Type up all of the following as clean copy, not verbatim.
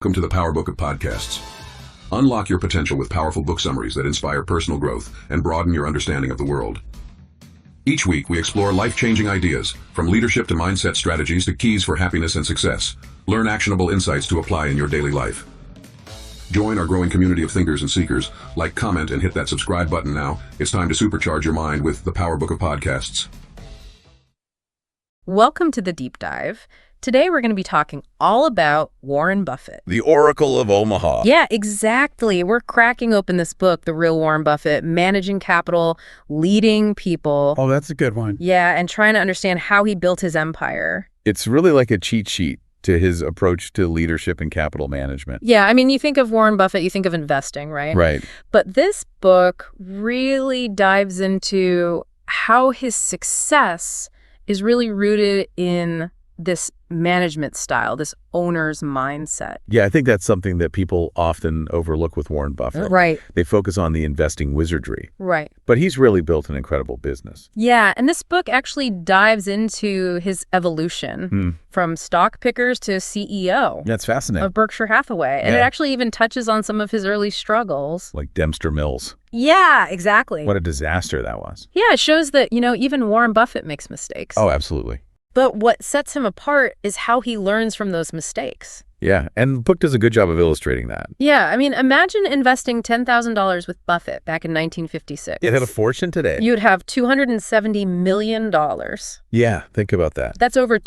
Welcome to the Power Book of Podcasts. Unlock your potential with powerful book summaries that inspire personal growth and broaden your understanding of the world. Each week, we explore life-changing ideas, from leadership to mindset strategies to keys for happiness and success. Learn actionable insights to apply in your daily life. Join our growing community of thinkers and seekers. Like, comment, and hit that subscribe button now. It's time to supercharge your mind with the Power Book of Podcasts. Welcome to the Deep Dive. Today we're going to be talking all about Warren Buffett. The Oracle of Omaha. Yeah, exactly. We're cracking open this book, The Real Warren Buffett, Managing Capital, Leading People. Oh, that's a good one. Yeah, and trying to understand how he built his empire. It's really like a cheat sheet to his approach to leadership and capital management. Yeah, I mean, you think of Warren Buffett, you think of investing, right? Right. But this book really dives into how his success is really rooted in this management style, this owner's mindset. Yeah, I think that's something that people often overlook with Warren Buffett. Right. They focus on the investing wizardry. Right. But he's really built an incredible business. Yeah, and this book actually dives into his evolution from stock pickers to CEO That's fascinating. of Berkshire Hathaway. And it Yeah. actually even touches on some of his early struggles. Like Dempster Mills. Yeah, exactly. What a disaster that was. Yeah, it shows that, even Warren Buffett makes mistakes. Oh, absolutely. But what sets him apart is how he learns from those mistakes. Yeah, and the book does a good job of illustrating that. Yeah, I mean, imagine investing $10,000 with Buffett back in 1956. It had a fortune today. You'd have $270 million. Yeah, think about that. That's over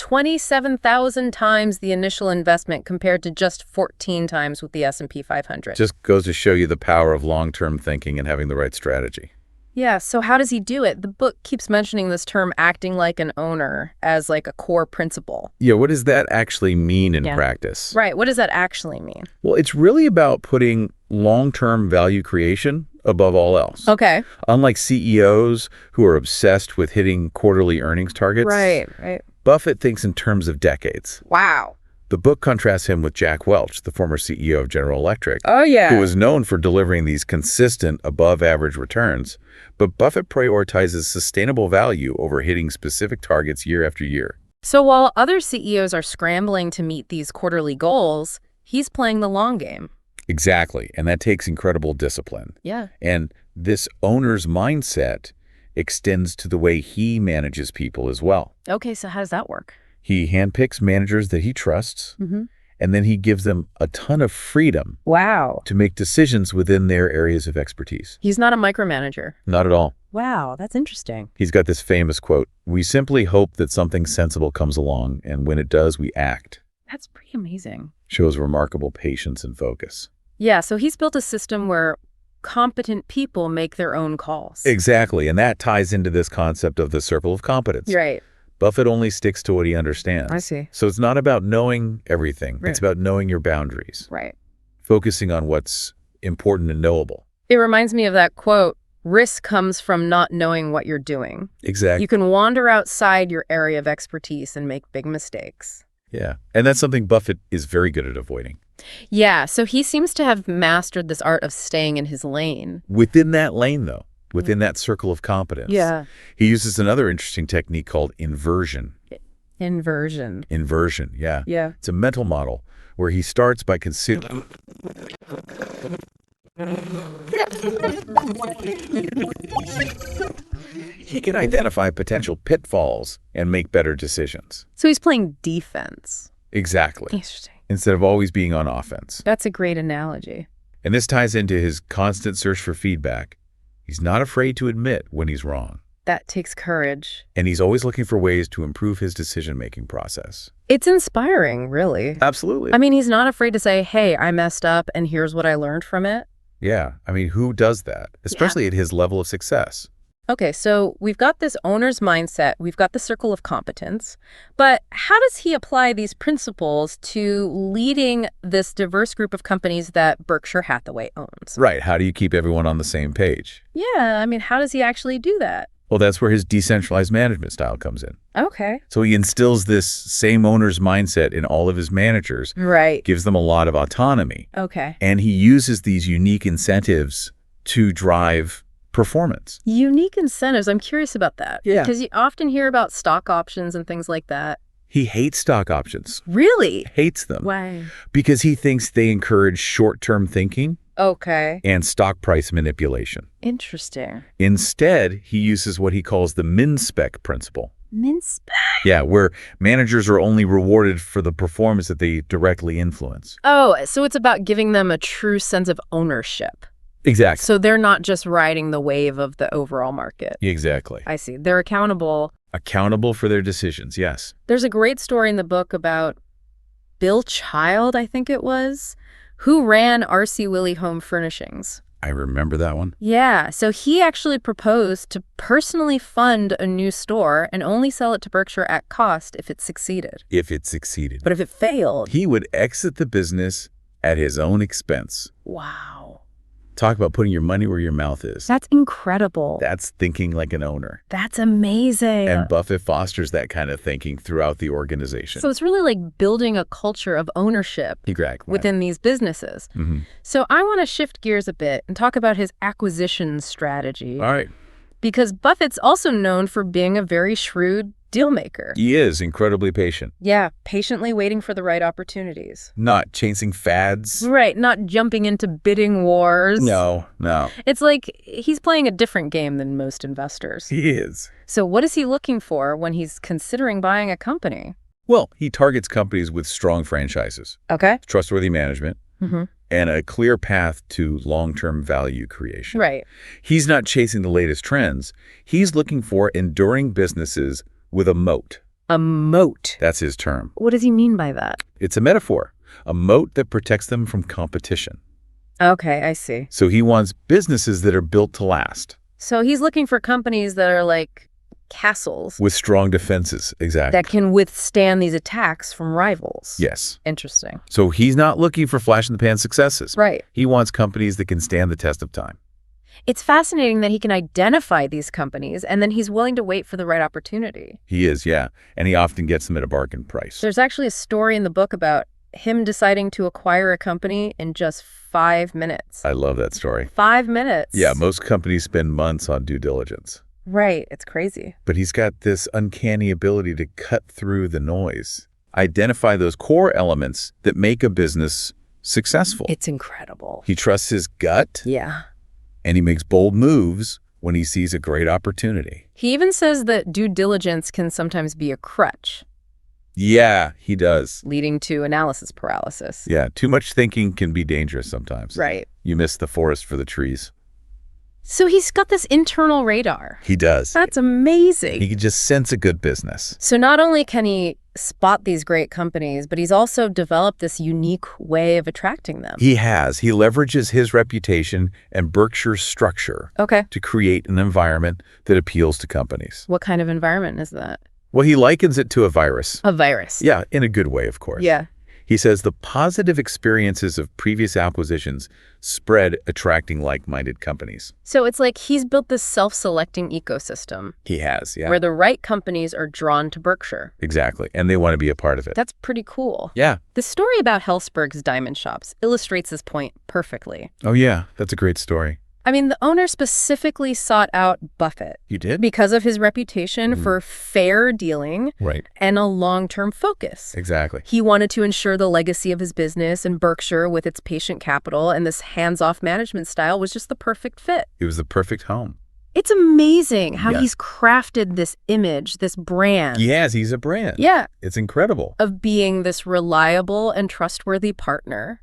27,000 times the initial investment compared to just 14 times with the S&P 500. Just goes to show you the power of long-term thinking and having the right strategy. Yeah, so how does he do it? The book keeps mentioning this term acting like an owner as like a core principle. Yeah, what does that actually mean in practice? Right, what does that actually mean? Well, it's really about putting long-term value creation above all else. Okay. Unlike CEOs who are obsessed with hitting quarterly earnings targets, Right. Buffett thinks in terms of decades. Wow. The book contrasts him with Jack Welch, the former CEO of General Electric, Oh, yeah. who was known for delivering these consistent above-average returns. But Buffett prioritizes sustainable value over hitting specific targets year after year. So while other CEOs are scrambling to meet these quarterly goals, he's playing the long game. Exactly, and that takes incredible discipline. Yeah. And this owner's mindset extends to the way he manages people as well. Okay, so how does that work? He handpicks managers that he trusts, and then he gives them a ton of freedom Wow. to make decisions within their areas of expertise. He's not a micromanager. Not at all. Wow, that's interesting. He's got this famous quote, "We simply hope that something sensible comes along, and when it does, we act." That's pretty amazing. Shows remarkable patience and focus. Yeah, so he's built a system where competent people make their own calls. Exactly, and that ties into this concept of the circle of competence. Right. Buffett only sticks to what he understands. I see. So it's not about knowing everything. Right. It's about knowing your boundaries, Right. focusing on what's important and knowable. It reminds me of that quote, risk comes from not knowing what you're doing. Exactly. You can wander outside your area of expertise and make big mistakes. Yeah. And that's something Buffett is very good at avoiding. Yeah, so he seems to have mastered this art of staying in his lane. Within that lane, though, within that circle of competence, he uses another interesting technique called inversion. Inversion. Inversion, yeah. Yeah. It's a mental model where he starts by considering he can identify potential pitfalls and make better decisions. So he's playing defense. Exactly. Interesting. Instead of always being on offense. That's a great analogy. And this ties into his constant search for feedback. He's not afraid to admit when he's wrong. That takes courage. And he's always looking for ways to improve his decision-making process. It's inspiring, really. Absolutely. I mean, he's not afraid to say, hey, I messed up and here's what I learned from it. Yeah. I mean, who does that? Especially at his level of success. Okay, so we've got this owner's mindset, we've got the circle of competence, but how does he apply these principles to leading this diverse group of companies that Berkshire Hathaway owns? Right. How do you keep everyone on the same page? Yeah, I mean, how does he actually do that? Well, that's where his decentralized management style comes in. Okay. So he instills this same owner's mindset in all of his managers, Right. gives them a lot of autonomy, Okay. and he uses these unique incentives to drive performance. Unique incentives, I'm curious about that. Yeah. Because you often hear about stock options and things like that. He hates stock options. Really? Hates them. Why? Because he thinks they encourage short-term thinking Okay. and stock price manipulation. Interesting. Instead, he uses what he calls the min-spec principle. Min-spec. Yeah, where managers are only rewarded for the performance that they directly influence. Oh, so it's about giving them a true sense of ownership. Exactly. So they're not just riding the wave of the overall market. Exactly. I see. They're accountable. Accountable for their decisions, yes. There's a great story in the book about Bill Child, I think it was, who ran R.C. Willey Home Furnishings. I remember that one. Yeah, so he actually proposed to personally fund a new store and only sell it to Berkshire at cost if it succeeded. If it succeeded. But if it failed... He would exit the business at his own expense. Wow. Talk about putting your money where your mouth is. That's incredible. That's thinking like an owner. That's amazing. And Buffett fosters that kind of thinking throughout the organization. So it's really like building a culture of ownership within these businesses. Mm-hmm. So I want to shift gears a bit and talk about his acquisition strategy. All right. Because Buffett's also known for being a very shrewd deal maker. He is incredibly patient. Yeah, patiently waiting for the right opportunities. Not chasing fads. Right, not jumping into bidding wars. No. It's like he's playing a different game than most investors. He is. So what is he looking for when he's considering buying a company? Well, he targets companies with strong franchises, Okay. trustworthy management, Mm-hmm. and a clear path to long-term value creation. Right. He's not chasing the latest trends. He's looking for enduring businesses with a moat. A moat. That's his term. What does he mean by that? It's a metaphor, a moat that protects them from competition. Okay, I see. So he wants businesses that are built to last. So he's looking for companies that are like castles. With strong defenses, exactly. That can withstand these attacks from rivals. Yes. Interesting. So he's not looking for flash-in-the-pan successes. Right. He wants companies that can stand the test of time. It's fascinating that he can identify these companies and then he's willing to wait for the right opportunity. He is, yeah. And he often gets them at a bargain price. There's actually a story in the book about him deciding to acquire a company in just 5 minutes. I love that story. 5 minutes. Yeah, most companies spend months on due diligence. Right. It's crazy. But he's got this uncanny ability to cut through the noise, identify those core elements that make a business successful. It's incredible. He trusts his gut. Yeah. And he makes bold moves when he sees a great opportunity. He even says that due diligence can sometimes be a crutch. Yeah, he does. Leading to analysis paralysis. Yeah, too much thinking can be dangerous sometimes. Right. You miss the forest for the trees. So he's got this internal radar. He does. That's amazing. He can just sense a good business. So not only can he spot these great companies, but he's also developed this unique way of attracting them. He has. He leverages his reputation and Berkshire's structure to create an environment that appeals to companies. What kind of environment is that? Well, he likens it to a virus. A virus. Yeah, in a good way, of course. Yeah. He says the positive experiences of previous acquisitions spread, attracting like-minded companies. So it's like he's built this self-selecting ecosystem. He has, yeah. Where the right companies are drawn to Berkshire. Exactly, and they want to be a part of it. That's pretty cool. Yeah. The story about Hellsberg's diamond shops illustrates this point perfectly. Oh, yeah, that's a great story. I mean, the owner specifically sought out Buffett. You did? Because of his reputation for fair dealing and a long-term focus. Exactly. He wanted to ensure the legacy of his business, and Berkshire, with its patient capital and this hands-off management style, was just the perfect fit. It was the perfect home. It's amazing how he's crafted this image, this brand. Yes, he's a brand. Yeah. It's incredible. Of being this reliable and trustworthy partner.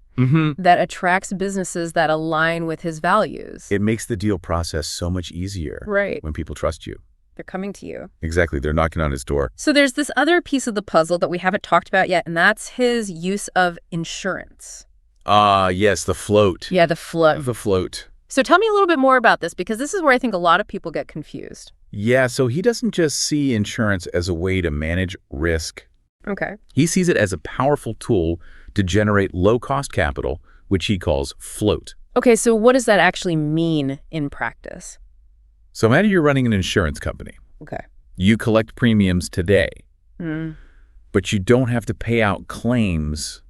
That attracts businesses that align with his values. It makes the deal process so much easier when people trust you. They're coming to you. Exactly. They're knocking on his door. So there's this other piece of the puzzle that we haven't talked about yet, and that's his use of insurance. Yes, the float. Yeah, the float. The float. So tell me a little bit more about this, because this is where I think a lot of people get confused. Yeah, so he doesn't just see insurance as a way to manage risk. Okay. He sees it as a powerful tool to generate low-cost capital, which he calls float. Okay, so what does that actually mean in practice? So imagine you're running an insurance company. Okay. You collect premiums today, but you don't have to pay out claims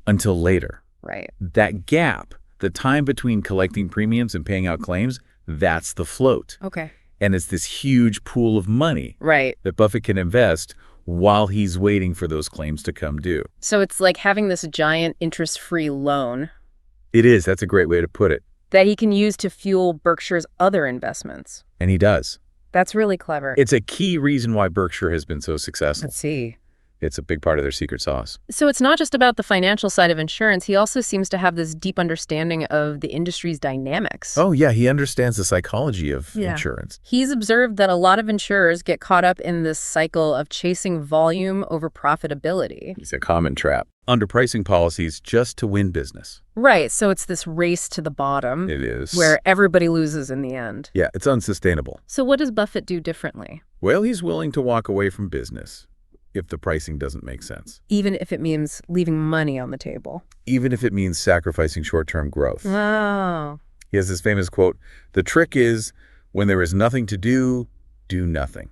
until later. Right. That gap, the time between collecting premiums and paying out claims, that's the float. Okay. And it's this huge pool of money that Buffett can invest while he's waiting for those claims to come due. So it's like having this giant interest-free loan It is. That's a great way to put it. that he can use to fuel Berkshire's other investments. And he does. That's really clever. It's a key reason why Berkshire has been so successful. Let's see. It's a big part of their secret sauce. So it's not just about the financial side of insurance. He also seems to have this deep understanding of the industry's dynamics. Oh, yeah. He understands the psychology of Yeah. insurance. He's observed that a lot of insurers get caught up in this cycle of chasing volume over profitability. It's a common trap. Underpricing policies just to win business. Right, so it's this race to the bottom It is. where everybody loses in the end. Yeah, it's unsustainable. So what does Buffett do differently? Well, he's willing to walk away from business if the pricing doesn't make sense, Even if it means leaving money on the table. even if it means sacrificing short-term growth. Oh. He has this famous quote, "The trick is, when there is nothing to do, do nothing."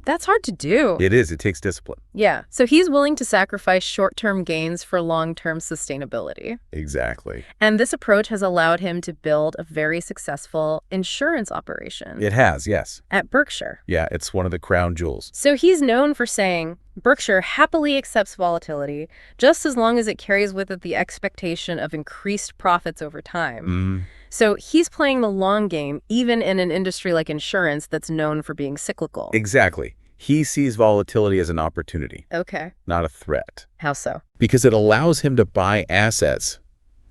That's hard to do. It is. It takes discipline. Yeah. So he's willing to sacrifice short-term gains for long-term sustainability. Exactly. And this approach has allowed him to build a very successful insurance operation It has, yes. at Berkshire. Yeah, it's one of the crown jewels. So he's known for saying, Berkshire happily accepts volatility just as long as it carries with it the expectation of increased profits over time. So he's playing the long game, even in an industry like insurance that's known for being cyclical. Exactly. He sees volatility as an opportunity, Okay. not a threat, How so? because it allows him to buy assets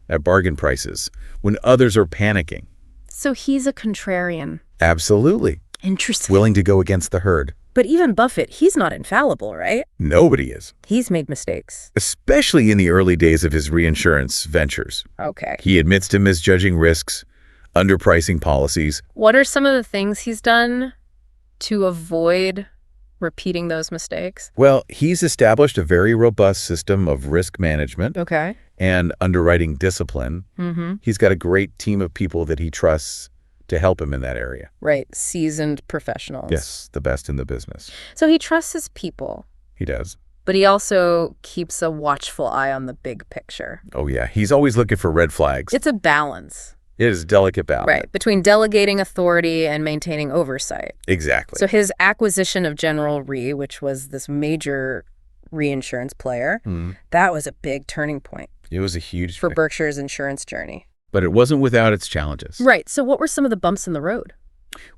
at bargain prices when others are panicking. So he's a contrarian. Absolutely. Interesting. Willing to go against the herd. But even Buffett, he's not infallible, right? Nobody is, He's made mistakes. especially in the early days of his reinsurance ventures. Okay. He admits to misjudging risks, underpricing policies. What are some of the things he's done to avoid repeating those mistakes? Well, he's established a very robust system of risk management Okay. and underwriting discipline. He's got a great team of people that he trusts to help him in that area. Right. Seasoned professionals. Yes, the best in the business. So he trusts his people, He does. but he also keeps a watchful eye on the big picture. Oh, yeah. He's always looking for red flags. It's a balance, It is a delicate balance. right, between delegating authority and maintaining oversight. Exactly. So his acquisition of General Re, which was this major reinsurance player, that was a big turning point It was a huge for thing. Berkshire's insurance journey. But it wasn't without its challenges. Right. So what were some of the bumps in the road?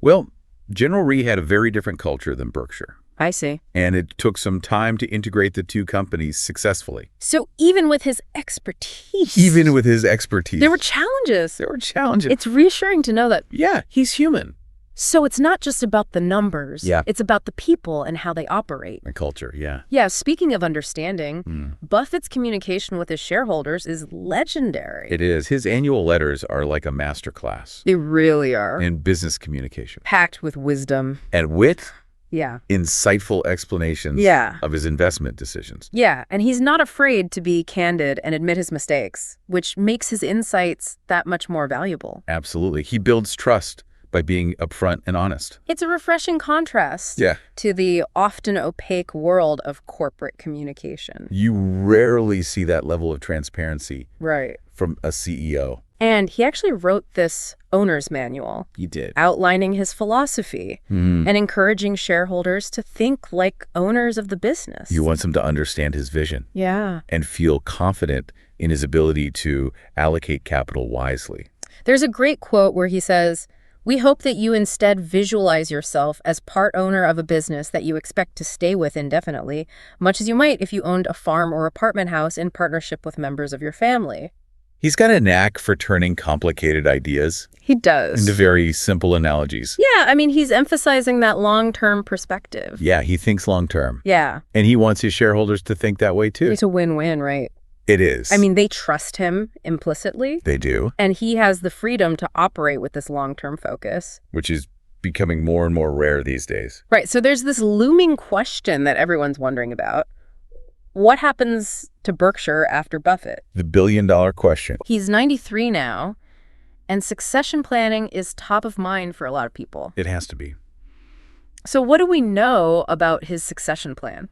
Well, General Re had a very different culture than Berkshire, I see. and it took some time to integrate the two companies successfully. So even with his expertise, Even with his expertise. there were challenges. There were challenges. It's reassuring to know that. Yeah, he's human. So it's not just about the numbers. Yeah. It's about the people and how they operate. A culture, yeah. Yeah, speaking of understanding, Buffett's communication with his shareholders is legendary. It is. His annual letters are like a masterclass They really are. in business communication. Packed with wisdom. And wit, Yeah. insightful explanations Yeah. of his investment decisions. Yeah, and he's not afraid to be candid and admit his mistakes, which makes his insights that much more valuable. Absolutely. He builds trust by being upfront and honest. It's a refreshing contrast Yeah. to the often opaque world of corporate communication. You rarely see that level of transparency Right. from a CEO. And he actually wrote this owner's manual He did. outlining his philosophy and encouraging shareholders to think like owners of the business. He wants them to understand his vision Yeah. and feel confident in his ability to allocate capital wisely. There's a great quote where he says, "We hope that you instead visualize yourself as part owner of a business that you expect to stay with indefinitely, much as you might if you owned a farm or apartment house in partnership with members of your family." He's got a knack for turning complicated ideas He does. into very simple analogies. Yeah, I mean, he's emphasizing that long-term perspective. Yeah, he thinks long term. Yeah. And he wants his shareholders to think that way too. It's a win-win, right? It is. I mean, they trust him implicitly, they do, and he has the freedom to operate with this long-term focus. which is becoming more and more rare these days. Right, so there's this looming question that everyone's wondering about. What happens to Berkshire after Buffett? The billion-dollar question. He's 93 now, and succession planning is top of mind for a lot of people. It has to be. So what do we know about his succession plan?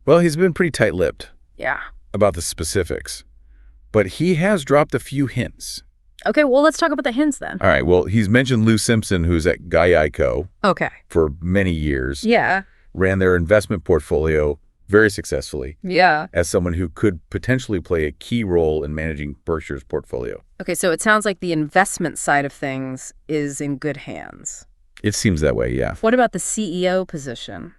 Well, he's been pretty tight-lipped Yeah. about the specifics, but he has dropped a few hints. Okay, well, let's talk about the hints then. All right, well, he's mentioned Lou Simpson, who's at Geico Okay. for many years. Yeah. ran their investment portfolio very successfully Yeah. as someone who could potentially play a key role in managing Berkshire's portfolio. Okay, so it sounds like the investment side of things is in good hands. It seems that way, yeah. What about the CEO position?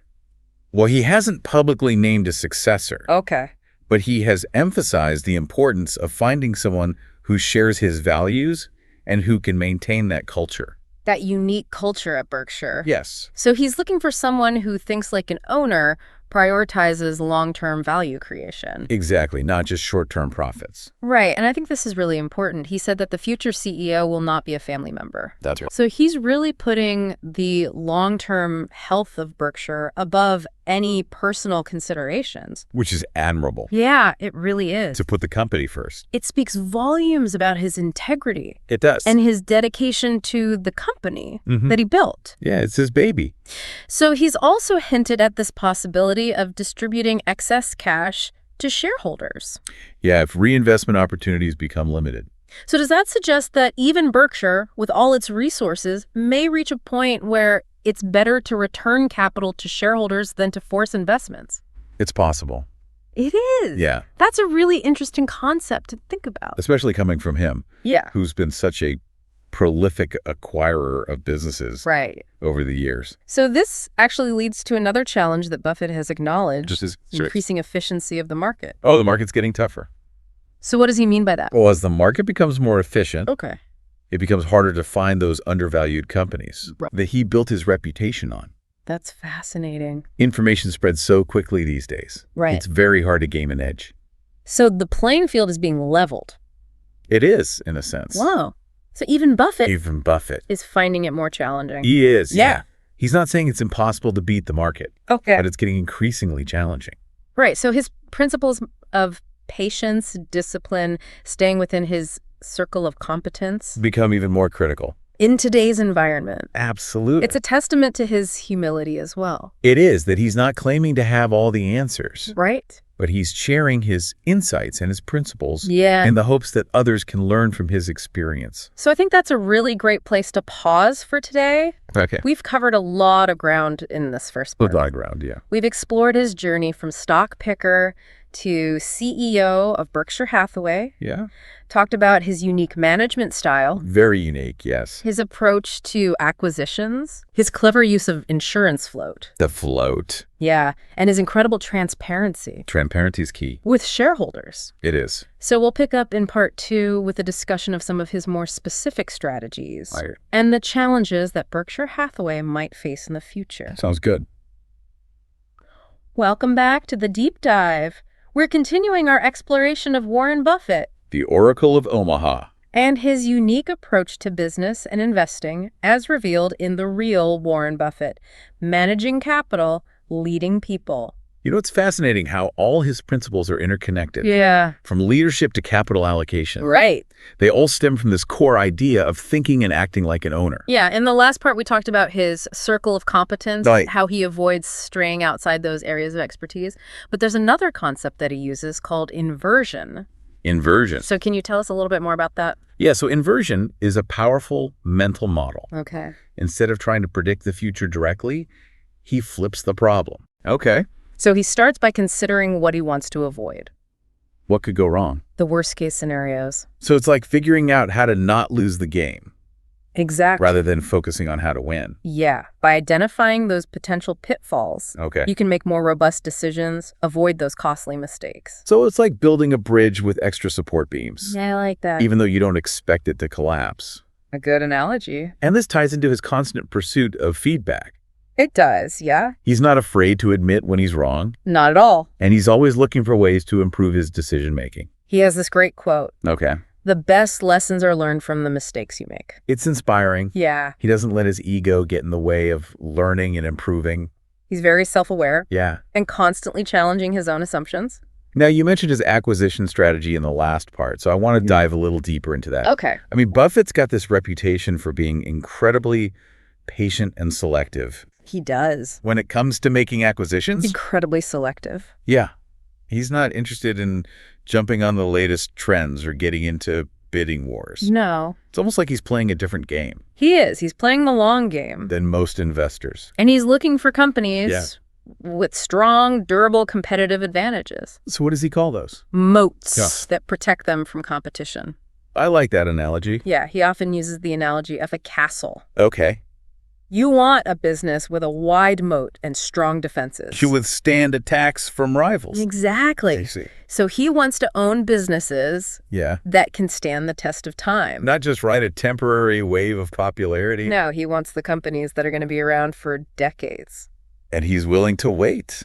Well, he hasn't publicly named a successor, Okay. but he has emphasized the importance of finding someone who shares his values and who can maintain that culture. That unique culture at Berkshire. Yes. So he's looking for someone who thinks like an owner, prioritizes long-term value creation. Exactly, not just short-term profits. Right, and I think this is really important. He said that the future CEO will not be a family member. That's right. So he's really putting the long-term health of Berkshire above any personal considerations. Which is admirable. Yeah, it really is. To put the company first. It speaks volumes about his integrity. It does. And his dedication to the company that he built. Yeah, it's his baby. So he's also hinted at this possibility of distributing excess cash to shareholders. Yeah, if reinvestment opportunities become limited. So does that suggest that even Berkshire, with all its resources, may reach a point where it's better to return capital to shareholders than to force investments? It's possible. It is. Yeah. That's a really interesting concept to think about. Especially coming from him. Yeah. Who's been such a prolific acquirer of businesses Right. over the years. So this actually leads to another challenge that Buffett has acknowledged, Just as increasing efficiency of the market. Oh, the market's getting tougher. So what does he mean by that? Well, as the market becomes more efficient, Okay. it becomes harder to find those undervalued companies Right. that he built his reputation on. That's fascinating. Information spreads so quickly these days. Right. It's very hard to game an edge. So the playing field is being leveled. It is, in a sense. Wow. So even Buffett Even Buffett. is finding it more challenging. He is. Yeah. He's not saying it's impossible to beat the market, Okay. but it's getting increasingly challenging. Right. So his principles of patience, discipline, staying within his circle of competence Become even more critical. in today's environment. Absolutely. It's a testament to his humility as well. It is that he's not claiming to have all the answers, Right? but he's sharing his insights and his principles Yeah. in the hopes that others can learn from his experience. So I think that's a really great place to pause for today. Okay. We've covered a lot of ground in this first part. Ground, yeah. We've explored his journey from stock picker to CEO of Berkshire Hathaway, Yeah. talked about his unique management style, Very unique, yes. his approach to acquisitions, his clever use of insurance float, The float. yeah, and his incredible transparency Transparency is key. with shareholders. It is. So we'll pick up in part 2 with a discussion of some of his more specific strategies Right. and the challenges that Berkshire Hathaway might face in the future. Sounds good. Welcome back to the Deep Dive. We're continuing our exploration of Warren Buffett The Oracle of Omaha. and his unique approach to business and investing as revealed in The Real Warren Buffett, Managing Capital, Leading People. You know, it's fascinating how all his principles are interconnected. Yeah. From leadership to capital allocation. Right. They all stem from this core idea of thinking and acting like an owner. Yeah, in the last part we talked about his circle of competence, Right. how he avoids straying outside those areas of expertise. But there's another concept that he uses called inversion. Inversion. So can you tell us a little bit more about that? Yeah, so inversion is a powerful mental model. Okay. Instead of trying to predict the future directly, he flips the problem. Okay. So he starts by considering what he wants to avoid, What could go wrong? the worst case scenarios. So it's like figuring out how to not lose the game Exactly. rather than focusing on how to win. Yeah. By identifying those potential pitfalls, Okay. you can make more robust decisions, avoid those costly mistakes. So it's like building a bridge with extra support beams, Yeah, I like that. even though you don't expect it to collapse. A good analogy. And this ties into his constant pursuit of feedback. It does, yeah? He's not afraid to admit when he's wrong, Not at all. and he's always looking for ways to improve his decision-making. He has this great quote. Okay. The best lessons are learned from the mistakes you make. It's inspiring. Yeah. He doesn't let his ego get in the way of learning and improving. He's very self-aware Yeah. and constantly challenging his own assumptions. Now, you mentioned his acquisition strategy in the last part, so I want to dive a little deeper into that. Okay. I mean, Buffett's got this reputation for being incredibly patient and selective. He does. When it comes to making acquisitions, Incredibly selective. yeah, he's not interested in jumping on the latest trends or getting into bidding wars. No. It's almost like he's playing a different game He is. He's playing the long game. than most investors. And he's looking for companies Yeah. with strong, durable, competitive advantages. So what does he call those? Moats that protect them from competition. I like that analogy. Yeah, he often uses the analogy of a castle. Okay. You want a business with a wide moat and strong defenses. To withstand attacks from rivals. Exactly. I see. So he wants to own businesses Yeah. that can stand the test of time. Not just ride a temporary wave of popularity. No, he wants the companies that are going to be around for decades. And he's willing to wait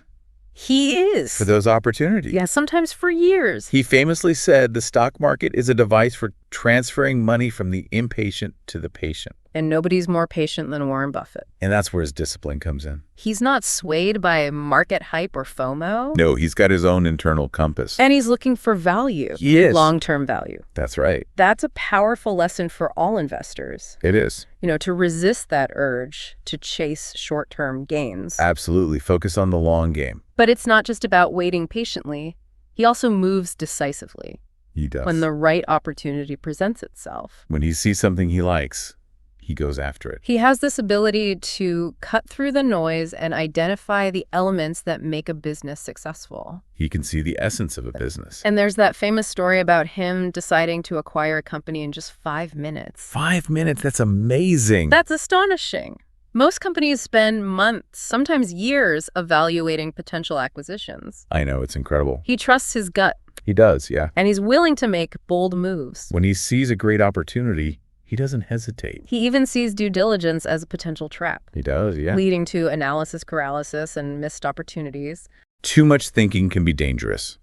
He is. for those opportunities. Yeah, sometimes for years. He famously said the stock market is a device for transferring money from the impatient to the patient. And nobody's more patient than Warren Buffett. And that's where his discipline comes in. He's not swayed by market hype or FOMO. No, he's got his own internal compass. And he's looking for value. He is. Long-term value. That's right. That's a powerful lesson for all investors. It is. To resist that urge to chase short-term gains. Absolutely. Focus on the long game. But it's not just about waiting patiently. He also moves decisively. He does. When the right opportunity presents itself. When he sees something he likes, he goes after it. He has this ability to cut through the noise and identify the elements that make a business successful. He can see the essence of a business. And there's that famous story about him deciding to acquire a company in just 5 minutes. 5 minutes? That's amazing. That's astonishing. Most companies spend months, sometimes years, evaluating potential acquisitions. I know, it's incredible. He trusts his gut. He does, yeah. And he's willing to make bold moves. When he sees a great opportunity, he doesn't hesitate. He even sees due diligence as a potential trap. He does, yeah. Leading to analysis paralysis and missed opportunities. Too much thinking can be dangerous.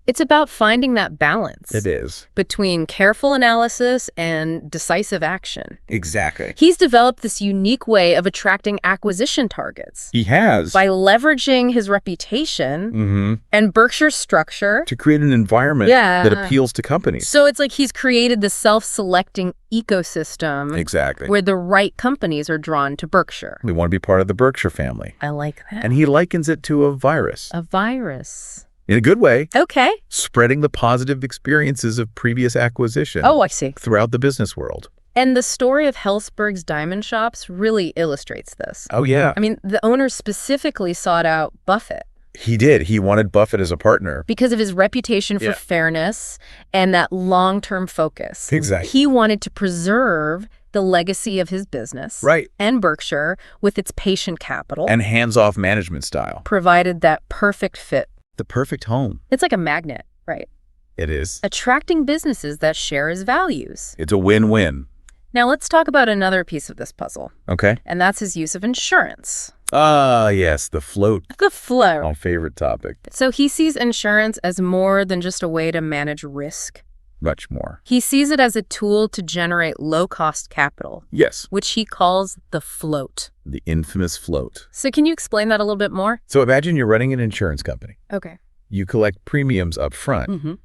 It's about finding that balance. It is. Between careful analysis and decisive action. Exactly. He's developed this unique way of attracting acquisition targets. He has. By leveraging his reputation and Berkshire's structure. To create an environment that appeals to companies. So it's like he's created the self-selecting ecosystem. Exactly. Where the right companies are drawn to Berkshire. We want to be part of the Berkshire family. I like that. And he likens it to a virus. A virus. In a good way. Okay. Spreading the positive experiences of previous acquisition. Oh, I see. Throughout the business world. And the story of Helzberg's diamond shops really illustrates this. Oh, yeah. I mean, the owners specifically sought out Buffett. He did. He wanted Buffett as a partner. Because of his reputation for fairness and that long-term focus. Exactly. He wanted to preserve the legacy of his business. Right. And Berkshire with its patient capital. And hands-off management style. Provided that perfect fit. The perfect home. It's like a magnet, right? It is. Attracting businesses that share his values. It's a win-win. Now let's talk about another piece of this puzzle. Okay. And that's his use of insurance. Ah, yes, the float. The float. Our favorite topic. So he sees insurance as more than just a way to manage risk. Much more. He sees it as a tool to generate low-cost capital. Yes. Which he calls the float. The infamous float. So can you explain that a little bit more? So imagine you're running an insurance company. Okay. You collect premiums up front,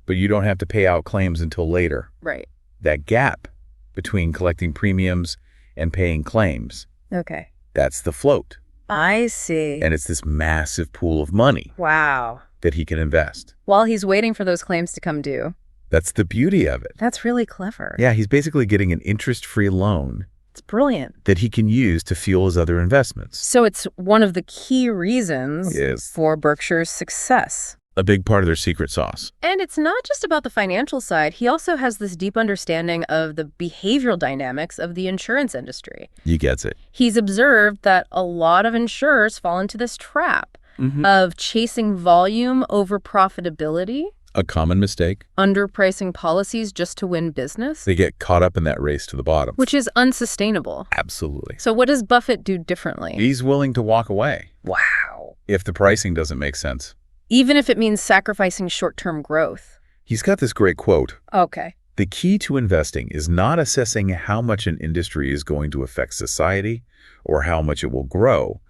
but you don't have to pay out claims until later. Right. That gap between collecting premiums and paying claims. Okay. That's the float. I see. And it's this massive pool of money. Wow. That he can invest. While he's waiting for those claims to come due. That's the beauty of it. That's really clever. Yeah, he's basically getting an interest-free loan. It's brilliant. That he can use to fuel his other investments. So it's one of the key reasons for Berkshire's success. A big part of their secret sauce. And it's not just about the financial side. He also has this deep understanding of the behavioral dynamics of the insurance industry. He gets it. He's observed that a lot of insurers fall into this trap of chasing volume over profitability. A common mistake. Underpricing policies just to win business. They get caught up in that race to the bottom. Which is unsustainable. Absolutely. So what does Buffett do differently? He's willing to walk away. Wow. If the pricing doesn't make sense. Even if it means sacrificing short-term growth. He's got this great quote. Okay. The key to investing is not assessing how much an industry is going to affect society or how much it will grow,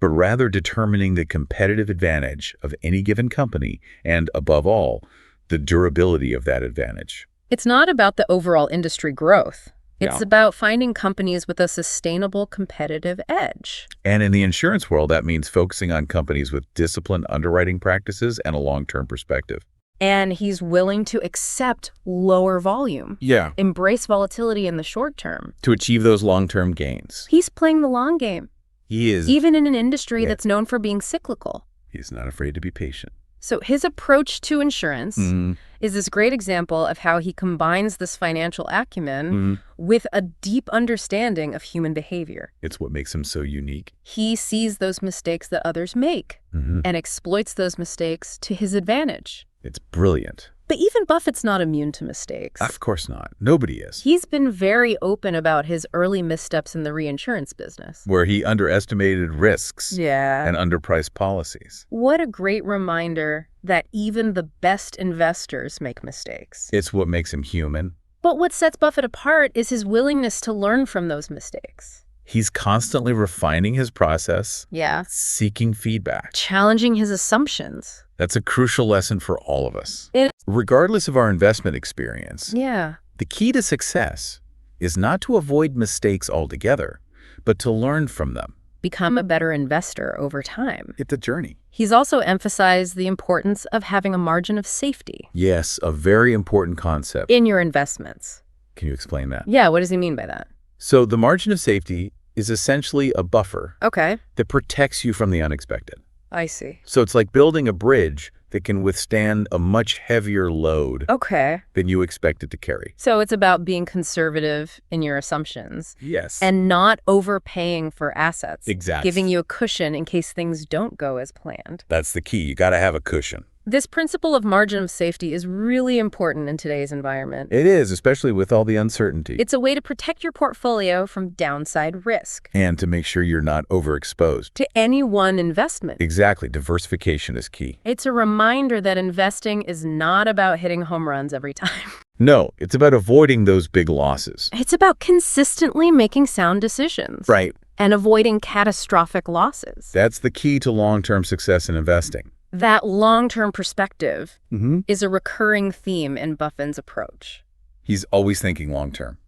but rather determining the competitive advantage of any given company and, above all, the durability of that advantage. It's not about the overall industry growth. It's about finding companies with a sustainable competitive edge. And in the insurance world, that means focusing on companies with disciplined underwriting practices and a long-term perspective. And he's willing to accept lower volume. Yeah. Embrace volatility in the short term. To achieve those long-term gains. He's playing the long game. He is. even in an industry Yeah. that's known for being cyclical. He's not afraid to be patient. So his approach to insurance Mm, is this great example of how he combines this financial acumen mm. with a deep understanding of human behavior. It's what makes him so unique. He sees those mistakes that others make Mhm. and exploits those mistakes to his advantage. It's brilliant. But even Buffett's not immune to mistakes. Of course not. Nobody is. He's been very open about his early missteps in the reinsurance business. Where he underestimated risks Yeah. and underpriced policies. What a great reminder that even the best investors make mistakes. It's what makes him human. But what sets Buffett apart is his willingness to learn from those mistakes. He's constantly refining his process, Yeah. seeking feedback. Challenging his assumptions. That's a crucial lesson for all of us. It- Regardless of our investment experience, Yeah. the key to success is not to avoid mistakes altogether, but to learn from them. Become a better investor over time. It's a journey. He's also emphasized the importance of having a margin of safety Yes, a very important concept. in your investments. Can you explain that? Yeah, what does he mean by that? So the margin of safety is essentially a buffer Okay. that protects you from the unexpected. I see. So it's like building a bridge that can withstand a much heavier load Okay. than you expect it to carry. So it's about being conservative in your assumptions Yes. and not overpaying for assets. Exactly. Giving you a cushion in case things don't go as planned. That's the key. You got to have a cushion. This principle of margin of safety is really important in today's environment. It is, especially with all the uncertainty. It's a way to protect your portfolio from downside risk And to make sure you're not overexposed. to any one investment. Exactly. Diversification is key. It's a reminder that investing is not about hitting home runs every time. No, it's about avoiding those big losses. It's about consistently making sound decisions. Right. And avoiding catastrophic losses. That's the key to long-term success in investing. That long-term perspective Mm-hmm. is a recurring theme in Buffett's approach. He's always thinking long-term.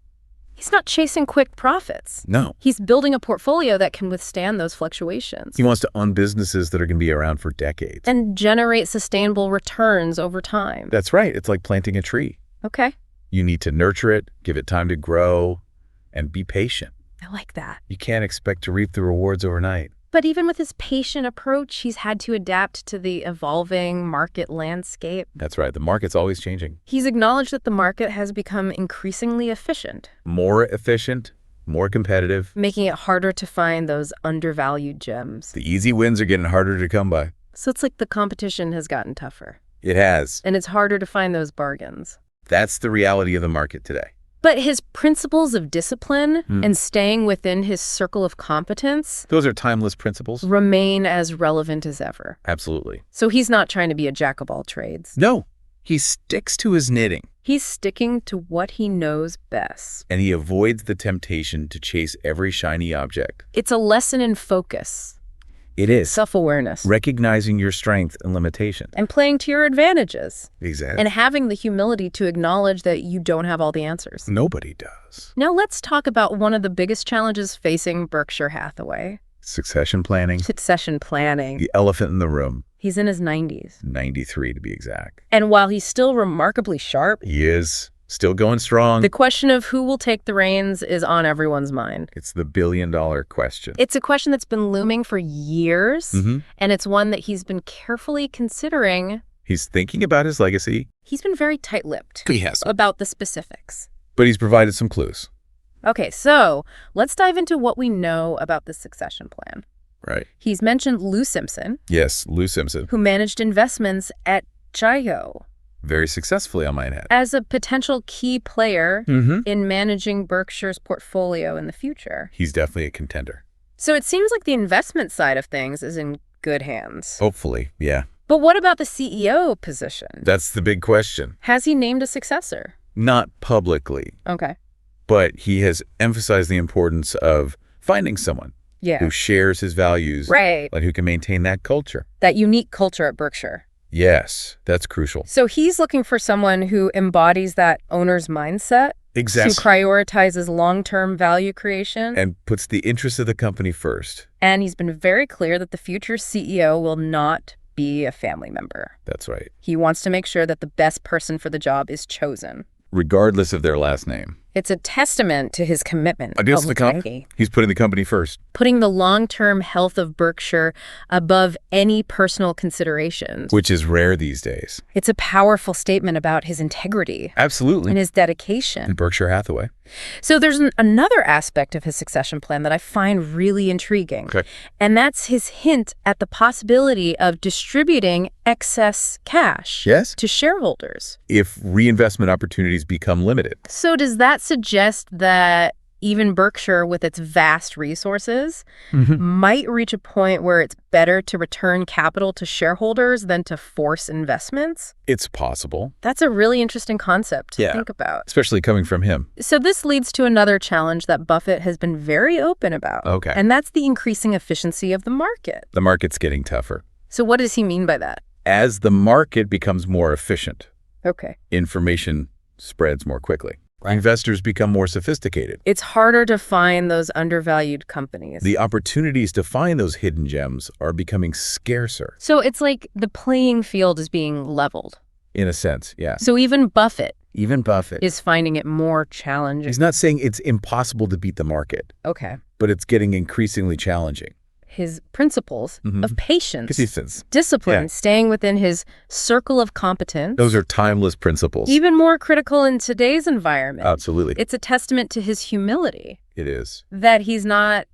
He's not chasing quick profits. No. He's building a portfolio that can withstand those fluctuations He wants to own businesses that are going to be around for decades. and generate sustainable returns over time. That's right. It's like planting a tree. Okay, You need to nurture it, give it time to grow, and be patient. I like that. You can't expect to reap the rewards overnight. But even with his patient approach, he's had to adapt to the evolving market landscape. That's right. The market's always changing. He's acknowledged that the market has become increasingly efficient, More efficient, more competitive. making it harder to find those undervalued gems. The easy wins are getting harder to come by. So it's like the competition has gotten tougher, It has. and it's harder to find those bargains. That's the reality of the market today. But his principles of discipline and staying within his circle of competence Those are timeless principles. remain as relevant as ever. Absolutely. So he's not trying to be a jack of all trades. No, he sticks to his knitting, He's sticking to what he knows best. and he avoids the temptation to chase every shiny object. It's a lesson in focus, It is. self-awareness, Recognizing your strength and limitation. and playing to your advantages, Exactly. and having the humility to acknowledge that you don't have all the answers. Nobody does. Now let's talk about one of the biggest challenges facing Berkshire Hathaway: Succession planning. succession planning. The elephant in the room. He's in his 90s. 93 to be exact. And while he's still remarkably sharp, He is still going strong. the question of who will take the reins is on everyone's mind. It's the billion-dollar question. It's a question that's been looming for years, Mhm. and it's one that he's been carefully considering. He's thinking about his legacy. He's been very tight-lipped He has. about the specifics. But he's provided some clues. Okay, so let's dive into what we know about the succession plan. Right. He's mentioned Lou Simpson, Yes, Lou Simpson. who managed investments at Chayo, Very successfully, I might add. as a potential key player Mm-hmm. in managing Berkshire's portfolio in the future. He's definitely a contender. So it seems like the investment side of things is in good hands. Hopefully, yeah. But what about the CEO position? That's the big question. Has he named a successor? Not publicly, Okay. but he has emphasized the importance of finding someone Yeah. who shares his values, Right. and who can maintain that culture. That unique culture at Berkshire. Yes, that's crucial. So he's looking for someone who embodies that owner's mindset, who Exactly. prioritizes long-term value creation, And puts the interests of the company first. and he's been very clear that the future CEO will not be a family member. That's right. He wants to make sure that the best person for the job is chosen. Regardless of their last name. It's a testament to his commitment. Against the company. He's putting the company first. Putting the long-term health of Berkshire above any personal considerations. Which is rare these days. It's a powerful statement about his integrity. Absolutely. And his dedication. In Berkshire Hathaway. So there's another aspect of his succession plan that I find really intriguing. Okay. And that's his hint at the possibility of distributing excess cash to shareholders. If reinvestment opportunities become limited. So does that suggest that even Berkshire, with its vast resources, might reach a point where it's better to return capital to shareholders than to force investments? It's possible. That's a really interesting concept to think about. Especially coming from him. So this leads to another challenge that Buffett has been very open about. Okay. And that's the increasing efficiency of the market. The market's getting tougher. So what does he mean by that? As the market becomes more efficient, information spreads more quickly. Investors become more sophisticated. It's harder to find those undervalued companies. The opportunities to find those hidden gems are becoming scarcer. So it's like the playing field is being leveled. In a sense, yeah. So even Buffett is is finding it more challenging. He's not saying it's impossible to beat the market. Okay. But it's getting increasingly challenging. His principles of patience, discipline, staying within his circle of competence. Those are timeless principles. Even more critical in today's environment. Absolutely. It's a testament to his humility. It is. That he's not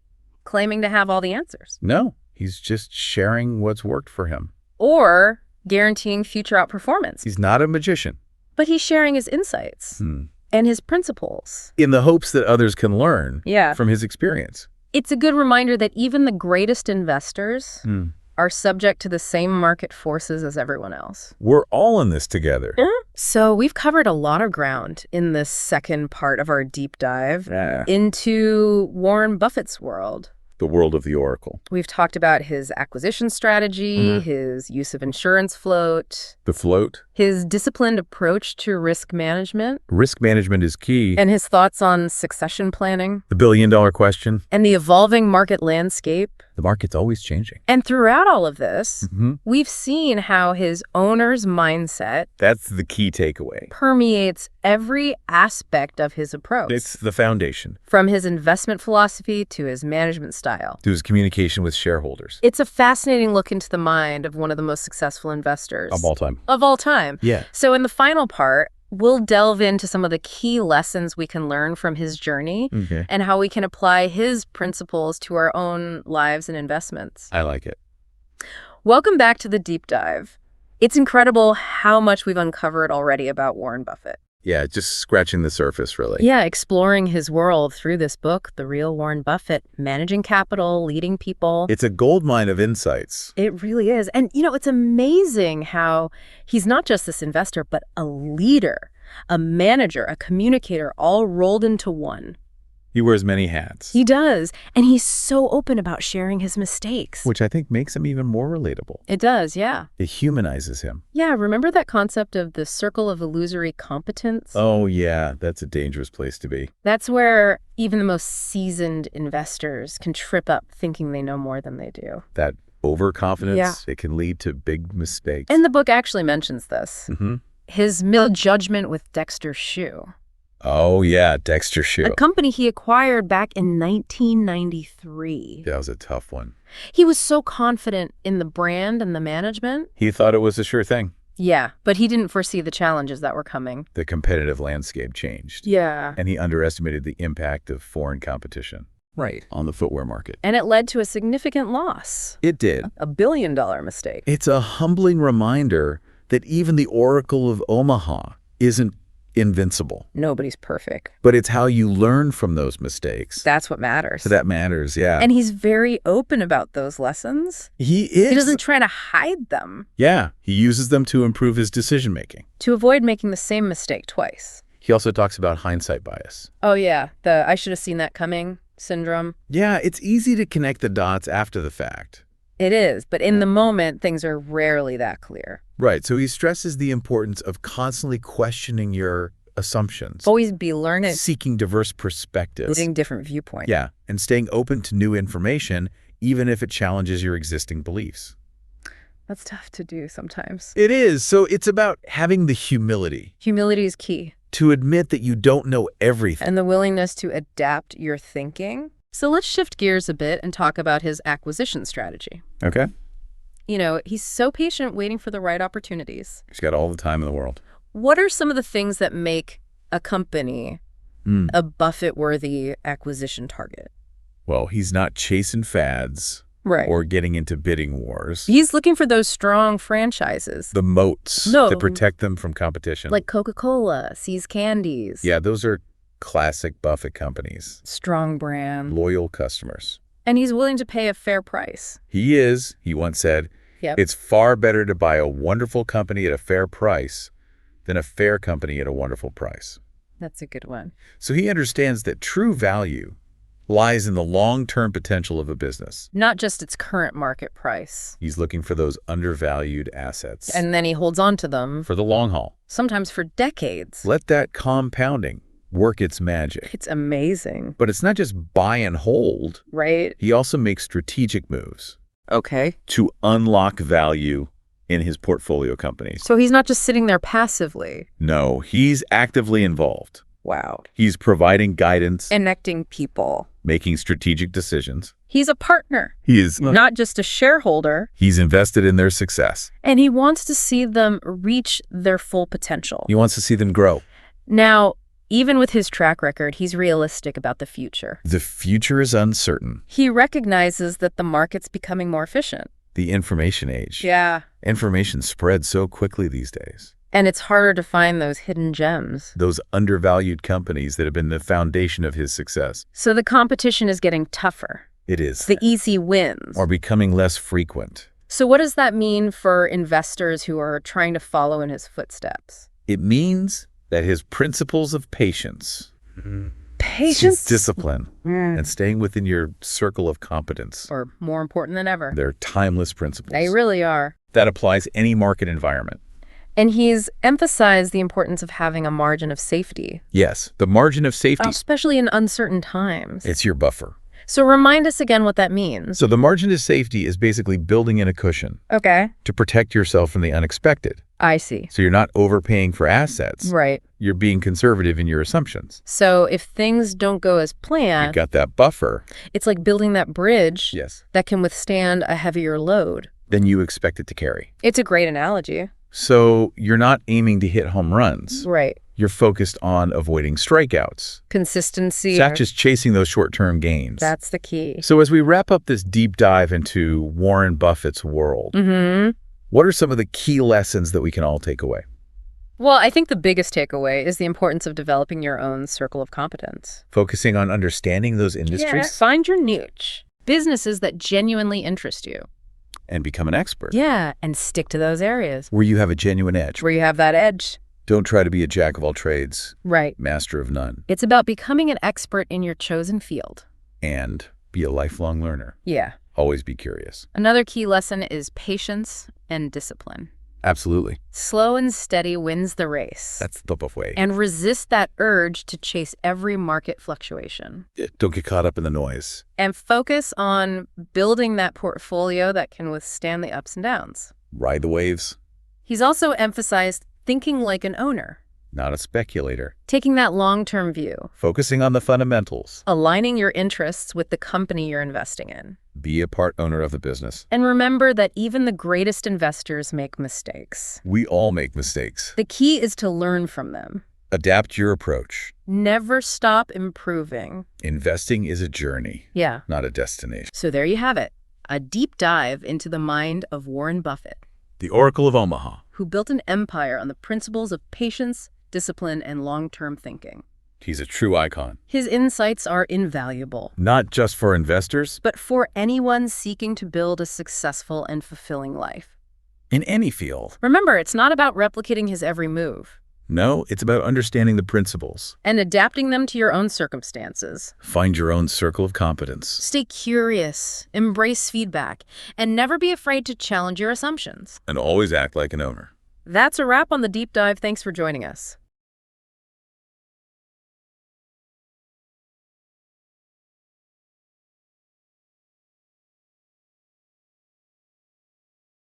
claiming to have all the answers. No, he's just sharing what's worked for him. Or guaranteeing future outperformance. He's not a magician. But he's sharing his insights and his principles. In the hopes that others can learn from his experience. It's a good reminder that even the greatest investors are subject to the same market forces as everyone else. We're all in this together. So we've covered a lot of ground in this second part of our deep dive into Warren Buffett's world. The world of the Oracle. We've talked about his acquisition strategy, his use of insurance float. The float. His disciplined approach to risk management. Risk management is key. And his thoughts on succession planning. The billion-dollar question. And the evolving market landscape. The market's always changing. And throughout all of this, we've seen how his owner's mindset, that's the key takeaway, permeates every aspect of his approach. It's the foundation. From his investment philosophy to his management style. To his communication with shareholders. It's a fascinating look into the mind of one of the most successful investors. Of all time. Of all time. Yeah. So in the final part, we'll delve into some of the key lessons we can learn from his journey and how we can apply his principles to our own lives and investments. I like it. Welcome back to the deep dive. It's incredible how much we've uncovered already about Warren Buffett. Yeah, just scratching the surface, really. Yeah, exploring his world through this book, The Real Warren Buffett, Managing Capital, Leading People. It's a goldmine of insights. It really is. And, you know, it's amazing how he's not just this investor, but a leader, a manager, a communicator, all rolled into one. He wears many hats. He does. And he's so open about sharing his mistakes. Which I think makes him even more relatable. It does, yeah. It humanizes him. Yeah, remember that concept of the circle of illusory competence? Oh, yeah. That's a dangerous place to be. That's where even the most seasoned investors can trip up thinking they know more than they do. That overconfidence, it can lead to big mistakes. And the book actually mentions this. His misjudgment with Dexter Shoe. Oh, yeah, Dexter Shoe. A company he acquired back in 1993. That was a tough one. He was so confident in the brand and the management. He thought it was a sure thing. Yeah, but he didn't foresee the challenges that were coming. The competitive landscape changed. Yeah. And he underestimated the impact of foreign competition. On the footwear market. And it led to a significant loss. It did. A billion-dollar mistake. It's a humbling reminder that even the Oracle of Omaha isn't invincible. Nobody's perfect. But it's how you learn from those mistakes. That's what matters. That matters, yeah. And he's very open about those lessons. He is. He doesn't try to hide them. Yeah, he uses them to improve his decision-making. To avoid making the same mistake twice. He also talks about hindsight bias. Oh, yeah. The I should have seen that coming syndrome. Yeah, it's easy to connect the dots after the fact. It is, but in the moment, things are rarely that clear. Right, so he stresses the importance of constantly questioning your assumptions. Always be learning. Seeking diverse perspectives. Getting different viewpoints. Yeah, and staying open to new information, even if it challenges your existing beliefs. That's tough to do sometimes. It is, so it's about having the humility. Humility is key. to admit that you don't know everything. And the willingness to adapt your thinking. So let's shift gears a bit and talk about his acquisition strategy. Okay. He's so patient waiting for the right opportunities. He's got all the time in the world. What are some of the things that make a company a Buffett-worthy acquisition target? Well, he's not chasing fads or getting into bidding wars. He's looking for those strong franchises. The moats that protect them from competition. Like Coca-Cola, See's Candies. Yeah, those are classic Buffett companies. Strong brand. Loyal customers. And he's willing to pay a fair price. He is, he once said, it's far better to buy a wonderful company at a fair price than a fair company at a wonderful price. That's a good one. So he understands that true value lies in the long-term potential of a business. Not just its current market price. He's looking for those undervalued assets. And then he holds on to them. For the long haul. Sometimes for decades. Let that compounding work its magic. It's amazing. But it's not just buy and hold. Right. He also makes strategic moves. Okay. To unlock value in his portfolio companies. So he's not just sitting there passively. No, he's actively involved. Wow. He's providing guidance. Connecting people. Making strategic decisions. He's a partner. He is not just a shareholder. He's invested in their success. And he wants to see them reach their full potential. He wants to see them grow. Now, even with his track record, he's realistic about the future. The future is uncertain. He recognizes that the market's becoming more efficient. The information age. Yeah. Information spreads so quickly these days. And it's harder to find those hidden gems. Those undervalued companies that have been the foundation of his success. So the competition is getting tougher. It is. The easy wins. Are becoming less frequent. So what does that mean for investors who are trying to follow in his footsteps? It means that his principles of patience, discipline, and staying within your circle of competence are more important than ever. They're timeless principles. They really are. That applies any market environment. And he's emphasized the importance of having a margin of safety. Yes, the margin of safety. Especially in uncertain times. It's your buffer. So remind us again what that means. So the margin of safety is basically building in a cushion. Okay. To protect yourself from the unexpected. I see. So you're not overpaying for assets. Right. You're being conservative in your assumptions. So if things don't go as planned, you've got that buffer. It's like building that bridge that can withstand a heavier load. Than you expect it to carry. It's a great analogy. So you're not aiming to hit home runs. Right. You're focused on avoiding strikeouts. Consistency. It's not just chasing those short-term gains. That's the key. So as we wrap up this deep dive into Warren Buffett's world, what are some of the key lessons that we can all take away? Well, I think the biggest takeaway is the importance of developing your own circle of competence. Focusing on understanding those industries? Yeah, find your niche. Businesses that genuinely interest you. And become an expert. Yeah, and stick to those areas. Where you have a genuine edge. Where you have that edge. Don't try to be a jack of all trades. Right. Master of none. It's about becoming an expert in your chosen field. And be a lifelong learner. Yeah. Always be curious. Another key lesson is patience and discipline. Absolutely. Slow and steady wins the race. That's the Buff way. And resist that urge to chase every market fluctuation. Don't get caught up in the noise. And focus on building that portfolio that can withstand the ups and downs. Ride the waves. He's also emphasized thinking like an owner. Not a speculator. Taking that long-term view. Focusing on the fundamentals. Aligning your interests with the company you're investing in. Be a part owner of the business. And remember that even the greatest investors make mistakes. We all make mistakes. The key is to learn from them. Adapt your approach. Never stop improving. Investing is a journey. Yeah. Not a destination. So there you have it. A deep dive into the mind of Warren Buffett. The Oracle of Omaha. Who built an empire on the principles of patience, discipline, and long-term thinking. He's a true icon. His insights are invaluable. Not just for investors, but for anyone seeking to build a successful and fulfilling life. In any field. Remember, it's not about replicating his every move. No, it's about understanding the principles. And adapting them to your own circumstances. Find your own circle of competence. Stay curious, embrace feedback, and never be afraid to challenge your assumptions. And always act like an owner. That's a wrap on the deep dive. Thanks for joining us.